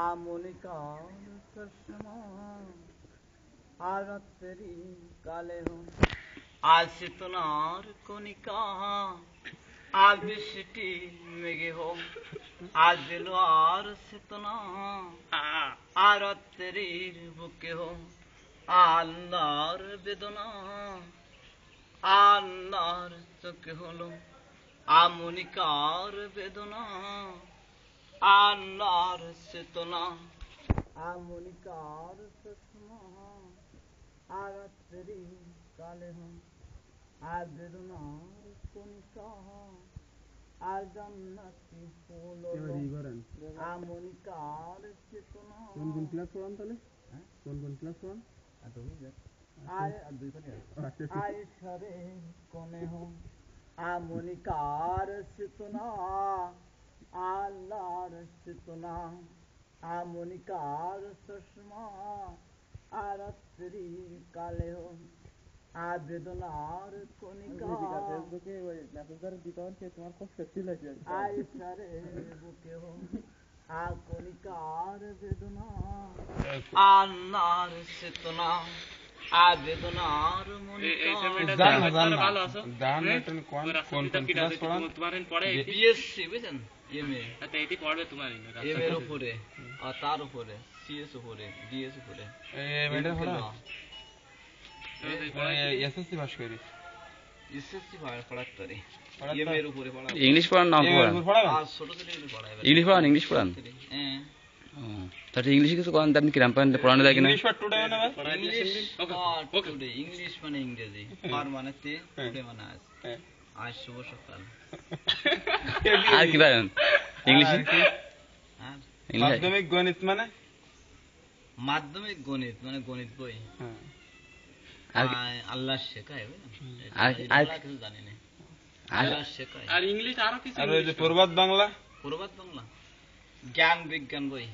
আমনিকার চশমা আর রাত্রি কালে হো আজ চেতনার কণিকা আজ বৃষ্টি মেঘে হো আজ দিল আর চেতনা আর রাত্রির বুকে হো আল্লাহর বেদনা আল্লাহর চোখে হলো আমনিকার বেদনা আল্লাহর চেতনা আমনিকার চশমা আর রাত্রি কালে হো আর বেদনার কণিকা আর জান্নাতি ফুল আমনিকার চেতনা কোন ক্লাস পড়ান তাহলে কোন ক্লাস পড়ান আয়সারে কোনে হো আমনিকার চেতনা আল্লাহর চেতনা আমনিকার চশমা আর রাত্রি কালে হো আর বেদনার কণিকা আয়সারে বুকে হো আর কণিকার বেদনা আল্লাহর চেতনা আবেদনার বিএসসি বুঝছেন এর উপরে আর তার উপরে সিএস উপরে ডিএস উপরে এসএসসি পাস করি এসএসসি পড়াতে এর উপরে পড়া ইংলিশ পড়ান না পড়ান আর ছোট ছোট পড়ায় ইংলিশ পড়ান ইংলিশ পড়ান হ্যাঁ তাহলে ইংলিশে কিছু করেন আপনি কিরাম পারেন পড়ানো যায় কিনা ইংলিশ মানে ইংরেজি পার মানে তে টুডে মানে আজ আজ শুভ সকাল আর কি পারেন ইংলিশে মাধ্যমিক গণিত মানে মাধ্যমিক গণিত মানে গণিত বই আল্লাহ শেখায় আর কিছু জানি না আল্লাহ শেখায় আর ইংলিশ আরো কিছু আর ওই যে প্রবাদ বাংলা জ্ঞান বিজ্ঞান বই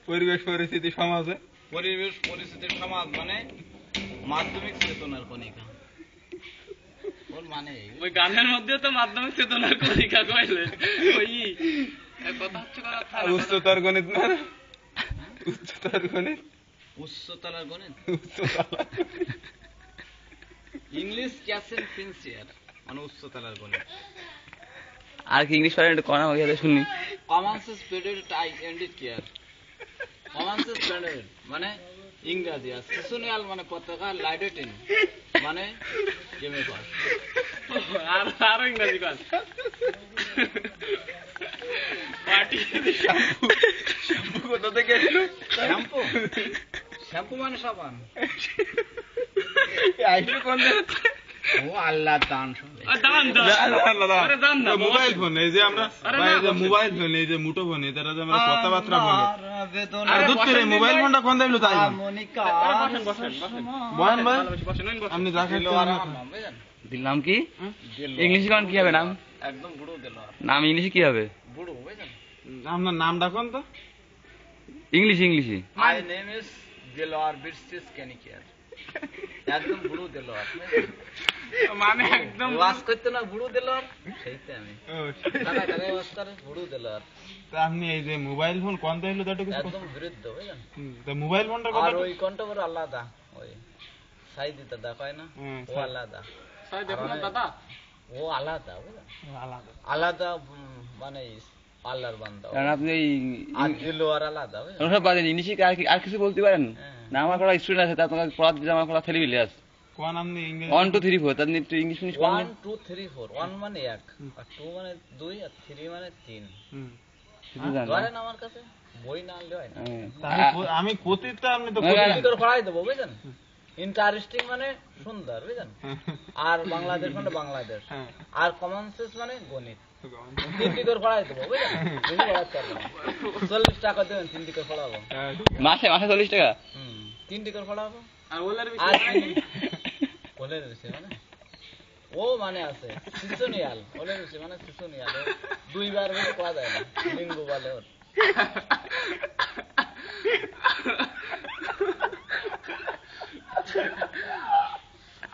পরিবেশ পরিস্থিতি সমাজে পরিবেশ পরিস্থিতির সমাজ মানে মাধ্যমিক চেতনার কণিকা ওর মানে ওই গানের মধ্যে তো মাধ্যমিক চেতনার কণিকা কইলে ওই কথা হচ্ছে উচ্চতর গণিত না উচ্চতর গণিত ইংলিশ ক্যাসেল ফিনসিয়ার মানে উচ্চতলার গণিত আর কি ইংলিশ পারেন একটু কোনা ওইখানে শুনি কমন সেন্স পেডেড টাই এন্ডেড কেয়ার কমন সেন্স পেডেড মানে ইংরেজি আর সিজনাল মানে পতাকা লাইডেটিন মানে কেমিক্যাল আর ইংরেজি কাজ পার্টি শ্যাম্পু কোথা থেকে এলো শ্যাম্পু মানে সাবান আইলো কোন ও আল্লাহ দান দান মোবাইল ফোন এই যে আমরা মোবাইল ফোন এই যে মুঠো ফোন তারা যে আমরা কথাবার্তা বলি আর দুধ করে মোবাইল ফোনটা কোন দিলো তাই বলেন ভাই আপনি রাখেন দিলাম কি ইংলিশে কোন কি হবে নাম একদম বুড়ো দিল নাম ইংলিশে কি হবে বুড়ো বুঝছেন আপনার নামটা কোন তো ইংলিশে মাই নেম ইজ দিলওয়ার বিরসিস ক্যানিকিয়ার একদম বুড়ো দিলওয়ার মানে একদম ওয়াজ করতে না বুড়ো দিলওয়ার সেইতে আমি টাকা টাকা ওয়াজ করে বুড়ো দিলওয়ার তা আপনি এই যে মোবাইল ফোন কোন দিলো দাটো একদম বিরুদ্ধ বুঝছেন তো মোবাইল ফোনটা আর ওই কোনটা বড় আলাদা ওই সাইদি দাদা কয় না ও আলাদা সাইদি আপনার দাদা ও আলাদা বুঝছেন আলাদা মানে আল্লাহর বান্দা কারণ আপনি আর দিলওয়ার আলাদা ওসব বাদেন ইংলিশে আর কিছু বলতে পারেন না আমার কোনো স্টুডেন্ট আছে তা তোমাকে পড়াতে দিতে আমার কোনো ছেলে বিলে আছে কোন আপনি ইংলিশ 1 2 3 4 আপনি একটু ইংলিশ ফিনিশ করেন 1 2 3 4 1 মানে 1 আর 2 মানে 2 আর 3 মানে 3 শুধু জানেন ধরেন আমার কাছে বই না আনলে হয় না আমি কোতিটা আপনি তো কোতি করে পড়াই দেব বুঝছেন ইন্টারেস্টিং মানে সুন্দর বুঝছেন আর বাংলাদেশ মানে বাংলাদেশ আর কমন সেন্স মানে গণিত 3 করে পড়াই দেব বুঝছেন তুমি পড়াতে পারবে 40 টাকা দেবেন 3 করে পড়াবো মাসে 40 টাকা 3 করে পড়াবো আর ওলার বিষয় ওলের বিষয় মানে ও মানে আছে সিজনিয়াল ওলের বিষয় মানে সিজনিয়াল দুইবার বেশি পাওয়া যায় না লিঙ্গ বলে ওর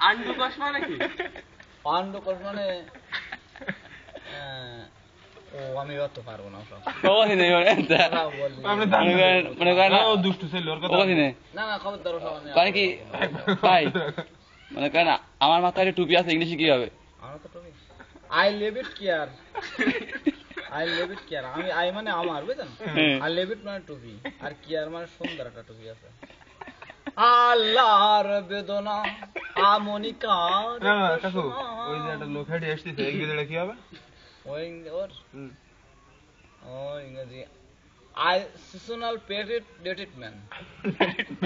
আন্ডকোষ মানে কি আন্ডকোষ মানে ও আমি অত পারবো না সব ওখানে নেই মানে মনে করেন দুষ্টু ছেলে ওর কথা ওখানে না না খবরদার ওসব আমি মানে কি ভাই মনে করেন আমার মাথায় একটা টুপি আছে ইংলিশে কি হবে আমার তো টুপি I leave it care I leave it care আমি আই মানে আমার বুঝছেন আর লিভ ইট মানে টুপি আর কেয়ার মানে সুন্দর একটা টুপি আছে আল্লাহর বেদনা আমনিকার না না কাকু ওই যে একটা লোক হেঁটে আসতেছে ইংরেজিটা কি হবে ওই ওর ও ইংরেজি আই সিজনাল পেটেড ডেটেড ম্যান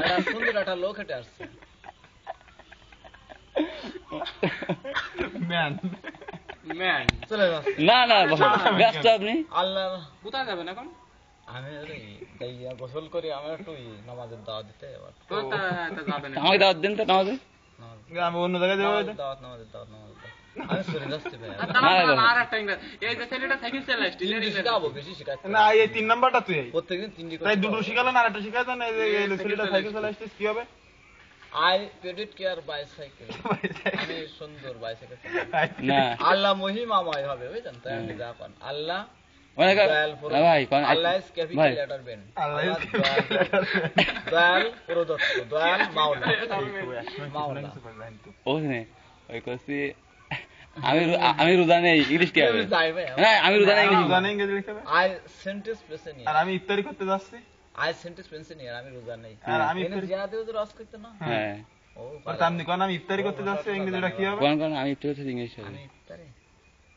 এটা সুন্দর একটা লোক হেঁটে আসছে ম্যান ম্যান চলে যাচ্ছে না না ব্যস্ত আপনি আল্লাহ কোথায় যাবেন এখন? আমি যাইয়া গোসল করি আমার একটু নামাজের দাওয়াত দিতে এবার কোথায় যাবেন? আমাকে দাওয়াত দেন তো নামাজে আমি অন্য জায়গায় যাবো নামাজের দাওয়াত নামাজের দাওয়াত নামাজের দাওয়াত আমি চলে যাচ্ছি ভাই আর একটা ইংরেজ এই যে ছেলেটা সাইকেল চালায় স্টিলের ইংলিশ শিখাবো বেশি শিখাচ্ছি না এই 3 নাম্বারটা তুই প্রত্যেকদিন তিনটি করে তাই দুটো শিখালেন আর একটা শিখাতেন এই যে ছেলেটা সাইকেল চালায় আসছিস কি হবে আই পেডেড কেয়ার বাইসাইকেল আমি সুন্দর বাইসাইকেল না আল্লাহ মহিমাময় হবে বুঝছেন তাই আমি যা পান আল্লাহ মনে করেন ভাই আল্লাহ ইজ ক্যাপিটাল লেটার বেন আল্লাহ দয়াল প্রদত্ত দয়াল মাওলা মাওলা ওখানে ওই কইছি আমি রোজা নেই ইংলিশ কি হবে যাই ভাই না আমি রোজা নেই ইংলিশ জানেন ইংরেজি লিখতে হবে আই সেন্টেন্স পেছনে আর আমি ইফতারি করতে যাচ্ছি আই সেন্টেন্স পেছনে আমি রোজা নেই আর আমি এনে জিয়াতে তো রস করতে না হ্যাঁ ও আর আপনি কোন আমি ইফতারি করতে যাচ্ছি ইংরেজিটা কি হবে কোন আমি তো ইংলিশ হবে আমি ইফতারে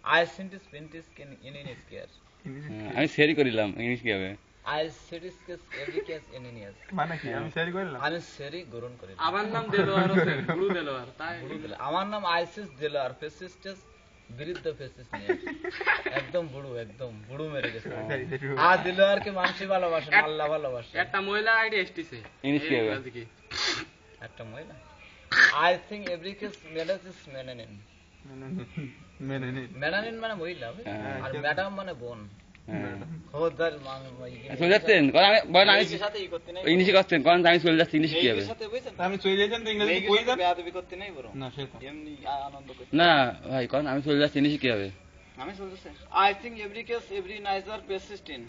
আই সেন্টেন্স পেন্টিস কেন ইনিনিস কেয়ার আমি শেয়ারই করিলাম ইংলিশ কি হবে আই সেটিস কেস এভরি কেস ইনিনিয়াস মানে কি আমি শেয়ার করলাম আমি সেরি গ্রহণ করি আমার নাম দেলোয়ার হোসেন গুরু দেলোয়ার তাই আমার নাম আইসিস দেলার ফেসিস্টেস বিরুদ্ধ ফেসিস নিয়ে একদম বুড়ো মেরে গেছে আর দেলারকে মানুষই ভালোবাসে আল্লাহ ভালোবাসে একটা মহিলা আইডি এসটিছে ইংলিশ কি হবে একটা মহিলা আই থিংক এভরি কেস মেডাস ইজ মেনানিন মেনানিন মানে মহিলা আর ম্যাডাম মানে বোন খবরদার চলে যাচ্ছেন আমি সাথে ই করতে নাই ইংলিশে করছেন কোন আমি চলে যাচ্ছি ইংলিশ কি হবে সাথে বুঝছেন আমি চলে যাইছেন তো ইংরেজি কই যান বেয়াদবি করতে নাই বড় না সেটা এমনি আনন্দ করতে না ভাই কোন আমি চলে যাচ্ছি ইংলিশ কি হবে আমি বলতেছি I think every case every নাইজার পেসিস্টেন্ট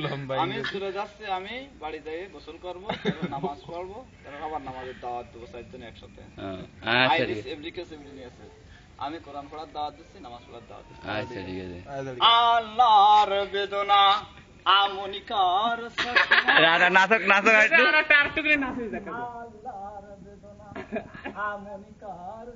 লম্বা আমি চলে যাচ্ছি আমি বাড়ি যাই গোসল করব নামাজ পড়বো তারপর আবার নামাজের দাওয়াত দেবো চারজনে একসাথে আচ্ছা ঠিক আছে এভরি কেস এভরি নিয়েছে আমি কোরআন পড়ার দাওয়াত দিচ্ছি নামাজ পড়ার দাওয়াত দিচ্ছি আচ্ছা ঠিক আছে আল্লাহর বেদনা আমনিকার নাটক আর একটা আরেকটু করে নাচে দেখা আল্লাহর বেদনা আমনিকার